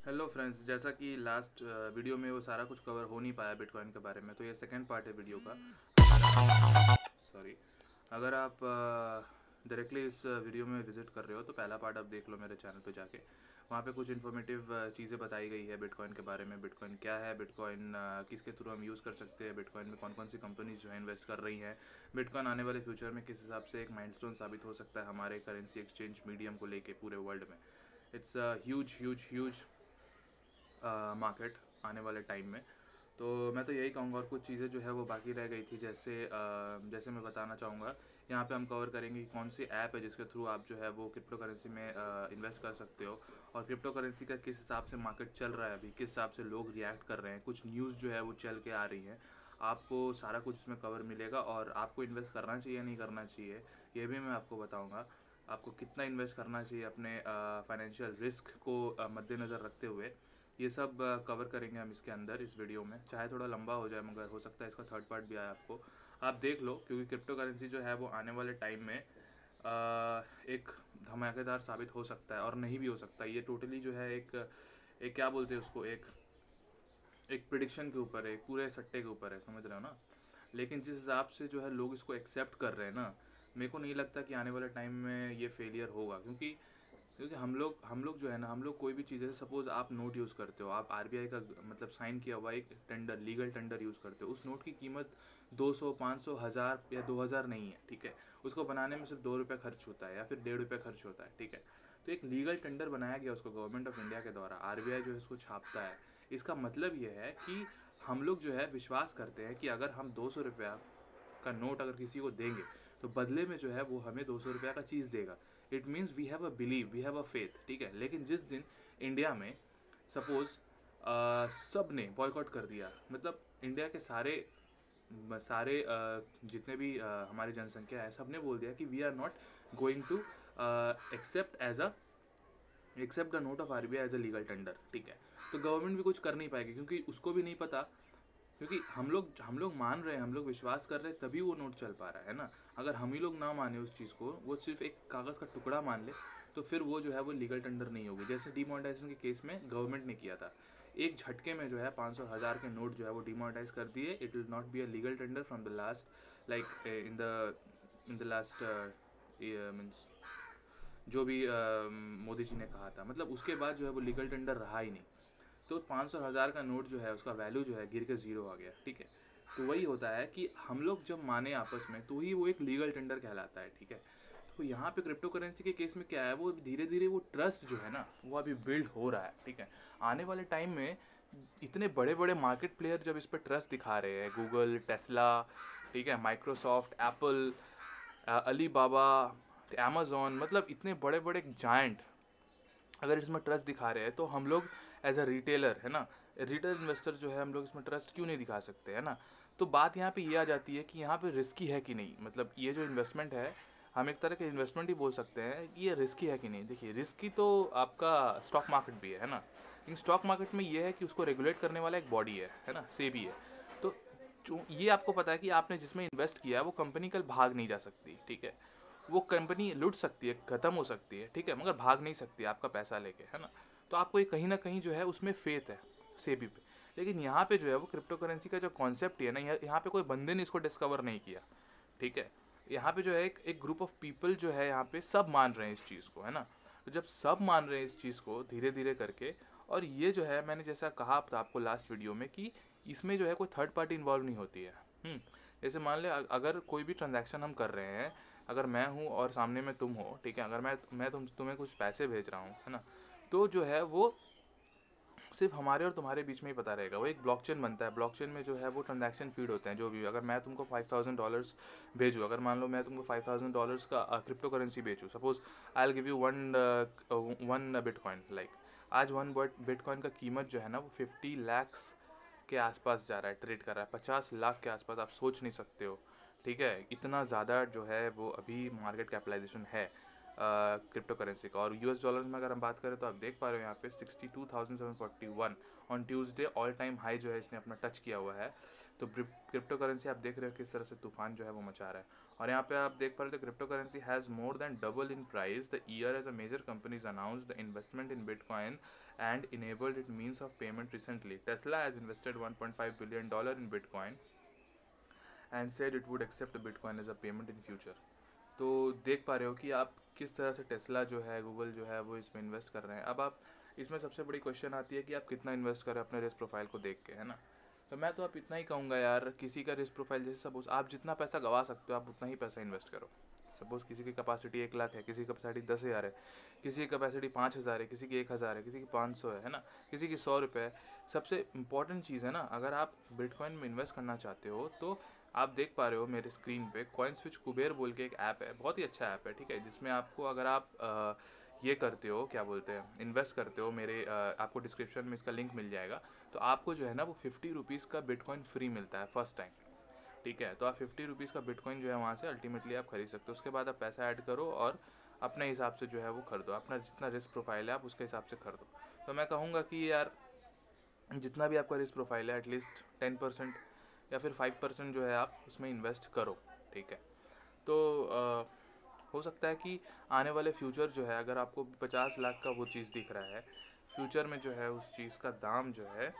Hello friends, जैसा कि last video में वो सारा कुछ कवर हो नहीं पाया बिटकॉइन के बारे में, तो ये सेकंड पार्ट है वीडियो का। सॉरी, अगर आप डायरेक्टली इस वीडियो में विज़िट कर रहे हो तो पहला पार्ट आप देख लो मेरे चैनल पे जाके। वहाँ पे कुछ इन्फॉर्मेटिव चीज़ें बताई गई है बिटकॉइन के बारे में। बिटकॉइन क्या है, बिटकॉइन किसके थ्रू हम यूज़ कर सकते हैं, बिटकॉइन में कौन कौन सी कंपनीज जो है इन्वेस्ट कर रही हैं, बिटकॉइन आने वाले फ्यूचर में किस हिसाब से एक माइलस्टोन साबित हो सकता है हमारे करेंसी एक्सचेंज मीडियम को लेके पूरे वर्ल्ड में। It's huge huge huge market आने वाले टाइम में। तो मैं तो यही कहूँगा, और कुछ चीज़ें जो है वो बाकी रह गई थी, जैसे मैं बताना चाहूँगा। यहाँ पे हम कवर करेंगे कि कौन सी ऐप है जिसके थ्रू आप जो है वो क्रिप्टो करेंसी में इन्वेस्ट कर सकते हो, और क्रिप्टो करेंसी का किस हिसाब से मार्केट चल रहा है अभी, किस हिसाब से लोग रिएक्ट कर रहे हैं, कुछ न्यूज़ जो है वो चल के आ रही हैं। आपको सारा कुछ इसमें कवर मिलेगा, और आपको इन्वेस्ट करना चाहिए नहीं करना चाहिए ये भी मैं आपको बताऊँगा। आपको कितना इन्वेस्ट करना चाहिए अपने फाइनेंशियल रिस्क को मद्देनज़र रखते हुए, ये सब कवर करेंगे हम इसके अंदर इस वीडियो में। चाहे थोड़ा लंबा हो जाए, मगर हो सकता है इसका थर्ड पार्ट भी आए आपको। आप देख लो, क्योंकि क्रिप्टो करेंसी जो है वो आने वाले टाइम में एक धमाकेदार साबित हो सकता है और नहीं भी हो सकता। ये टोटली जो है एक क्या बोलते हैं उसको, एक प्रिडिक्शन के ऊपर है, एक पूरे सट्टे के ऊपर है, समझ रहे हो ना। लेकिन जिस हिसाब से जो है लोग इसको एक्सेप्ट कर रहे हैं ना, मेरे को नहीं लगता कि आने वाले टाइम में ये फेलियर होगा। क्योंकि हम लोग जो है ना, हम लोग कोई भी चीज़ है, सपोज़ आप नोट यूज़ करते हो, आप आरबीआई का मतलब साइन किया हुआ एक टेंडर, लीगल टेंडर यूज़ करते हो, उस नोट की कीमत 200, 500, 1000 या 2000 नहीं है, ठीक है। उसको बनाने में सिर्फ 2 रुपये खर्च होता है या फिर 1.5 रुपये खर्च होता है, ठीक है। तो एक लीगल टेंडर बनाया गया उसको गवर्नमेंट ऑफ इंडिया के द्वारा, आरबीआई जो है उसको छापता है। इसका मतलब ये है कि हम लोग जो है विश्वास करते हैं कि अगर हम 200 रुपया का नोट अगर किसी को देंगे, तो बदले में जो है वो हमें 200 रुपया का चीज़ देगा। It means we have a believe, we have a faith, ठीक है। लेकिन जिस दिन इंडिया में सपोज सब ने बॉयकॉट कर दिया, मतलब इंडिया के सारे सारे जितने भी हमारी जनसंख्या है, सब ने बोल दिया कि we are not going to accept the note of RBI as a legal tender, ठीक है। तो गवर्नमेंट भी कुछ कर नहीं पाएगी, क्योंकि उसको भी नहीं पता। क्योंकि हम लोग मान रहे हैं, हम लोग विश्वास कर रहे हैं, तभी वो नोट चल पा रहा है ना। अगर हम ही लोग ना माने उस चीज़ को, वो सिर्फ एक कागज़ का टुकड़ा मान ले, तो फिर वो जो है वो लीगल टेंडर नहीं होगी। जैसे डिमोनेटाइजेशन के केस में गवर्नमेंट ने किया था, एक झटके में जो है 500 1000 के नोट जो है वो डिमोनेटाइज कर दिए। It will not be a legal tender from the last, like in the last means जो भी मोदी जी ने कहा था, मतलब उसके बाद जो है वो लीगल टेंडर रहा ही नहीं। तो 500 1000 का नोट जो है उसका वैल्यू जो है गिर के ज़ीरो आ गया, ठीक है। तो वही होता है कि हम लोग जब माने आपस में, तो ही वो एक लीगल टेंडर कहलाता है, ठीक है। तो यहाँ पे क्रिप्टो करेंसी के केस में क्या है, वो धीरे धीरे वो ट्रस्ट जो है ना, वो अभी बिल्ड हो रहा है, ठीक है। आने वाले टाइम में इतने बड़े बड़े मार्केट प्लेयर जब इस पर ट्रस्ट दिखा रहे हैं, गूगल, टेस्ला, ठीक है, माइक्रोसॉफ्ट, एप्पल, अली बाबा, अमेज़ॉन, मतलब इतने बड़े बड़े जायंट अगर इसमें ट्रस्ट दिखा रहे हैं, तो हम लोग एज अ रिटेलर, है ना, रिटेल इन्वेस्टर जो है, हम लोग इसमें ट्रस्ट क्यों नहीं दिखा सकते, है ना। तो बात यहाँ पे ये आ जाती है कि यहाँ पे रिस्की है कि नहीं, मतलब ये जो इन्वेस्टमेंट है, हम एक तरह के इन्वेस्टमेंट ही बोल सकते हैं कि ये रिस्की है कि नहीं। देखिए, रिस्की तो आपका स्टॉक मार्केट भी है ना। लेकिन स्टॉक मार्केट में ये है कि उसको रेगुलेट करने वाला एक बॉडी है ना, सेबी है। तो जो ये आपको पता है कि आपने जिसमें इन्वेस्ट किया है वो कंपनी कल भाग नहीं जा सकती, ठीक है। वो कंपनी लूट सकती है, ख़त्म हो सकती है, ठीक है, मगर भाग नहीं सकती आपका पैसा लेके, है ना। तो आपको ये कहीं ना कहीं जो है उसमें फेथ है सेबी पे। लेकिन यहाँ पे जो है वो क्रिप्टो करेंसी का जो कॉन्सेप्ट है ना, यहाँ पे कोई बंदे ने इसको डिस्कवर नहीं किया, ठीक है। यहाँ पे जो है एक ग्रुप ऑफ पीपल जो है, यहाँ पे सब मान रहे हैं इस चीज़ को, है ना। तो जब सब मान रहे हैं इस चीज़ को धीरे धीरे करके, और ये जो है मैंने जैसा कहा था आपको लास्ट वीडियो में कि इसमें जो है कोई थर्ड पार्टी इन्वॉल्व नहीं होती है। जैसे मान ले अगर कोई भी ट्रांजैक्शन हम कर रहे हैं, अगर मैं हूँ और सामने में तुम हो, ठीक है, अगर मैं तुम्हें कुछ पैसे भेज रहा हूँ, है ना, तो जो है वो सिर्फ हमारे और तुम्हारे बीच में ही पता रहेगा। वो एक ब्लॉकचेन बनता है, ब्लॉकचेन में जो है वो ट्रांजैक्शन फीड होते हैं, जो भी। अगर मैं तुमको $5000 भेजूँ, अगर मान लो मैं तुमको $5000 का क्रिप्टो करेंसी बेचूँ, suppose I will give you one bitcoin, like आज वन बिटकॉइन का कीमत जो है ना वो 50 लाख के आसपास जा रहा है, ट्रेड कर रहा है 50 लाख के आसपास। आप सोच नहीं सकते हो, ठीक है, इतना ज़्यादा जो है वो अभी मार्केट कैपिटलाइजेशन है। क्रिप्टो करेंसी का। और यूएस डॉलर्स में अगर हम बात करें तो आप देख पा रहे हो यहाँ पे 62,741 on Tuesday all time high जो है इसने अपना टच किया हुआ है। तो क्रिप्टो करेंसी आप देख रहे हो किस तरह से तूफान जो है वो मचा रहा है। और यहाँ पे आप देख पा रहे हो crypto currency has more than double in price the year as a major companies announce the investment in bitcoin and enabled its means of payment recently. Tesla has invested $1.5 billion in Bitcoin and said it would accept Bitcoin as a payment in future. तो देख पा रहे हो कि आप किस तरह से टेस्ला जो है, गूगल जो है वो इसमें इन्वेस्ट कर रहे हैं। अब आप इसमें सबसे बड़ी क्वेश्चन आती है कि आप कितना इन्वेस्ट करें अपने रिस्क प्रोफाइल को देख के, है ना। तो मैं तो आप इतना ही कहूँगा यार, किसी का रिस्क प्रोफाइल जैसे सपोज आप जितना पैसा गवा सकते हो आप उतना ही पैसा इन्वेस्ट करो। सपोज़ किसी की कैपेसिटी 1 लाख है, किसी की कैपेसिटी 10,000 है, किसी की कैपेसिटी 5,000 है, किसी की 1,000 है, किसी की 500 है ना, किसी की 100 रुपये है। सबसे इम्पॉर्टेंट चीज़ है ना, अगर आप बिटकॉइन में इन्वेस्ट करना चाहते हो तो आप देख पा रहे हो मेरे स्क्रीन पे कॉइनस्विच कुबेर बोल के एक ऐप है, बहुत ही अच्छा ऐप है, ठीक है, जिसमें आपको अगर आप ये करते हो, क्या बोलते हैं, इन्वेस्ट करते हो, मेरे आपको डिस्क्रिप्शन में इसका लिंक मिल जाएगा। तो आपको जो है ना वो 50 रुपीज़ का बिटकॉइन फ्री मिलता है फर्स्ट टाइम, ठीक है। तो आप 50 रुपीज़ का बिटकॉइन जो है वहाँ से अल्टीमेटली आप खरीद सकते हो। उसके बाद आप पैसा ऐड करो और अपने हिसाब से जो है वो खरीदो, अपना जितना रिस्क प्रोफाइल है आप उसके हिसाब से खरीदो। तो मैं कहूँगा कि यार जितना भी आपका रिस्क प्रोफाइल है एटलीस्ट 10% या फिर 5% जो है आप उसमें इन्वेस्ट करो, ठीक है। तो हो सकता है कि आने वाले फ्यूचर जो है, अगर आपको 50 लाख का वो चीज़ दिख रहा है, फ्यूचर में जो है उस चीज़ का दाम जो है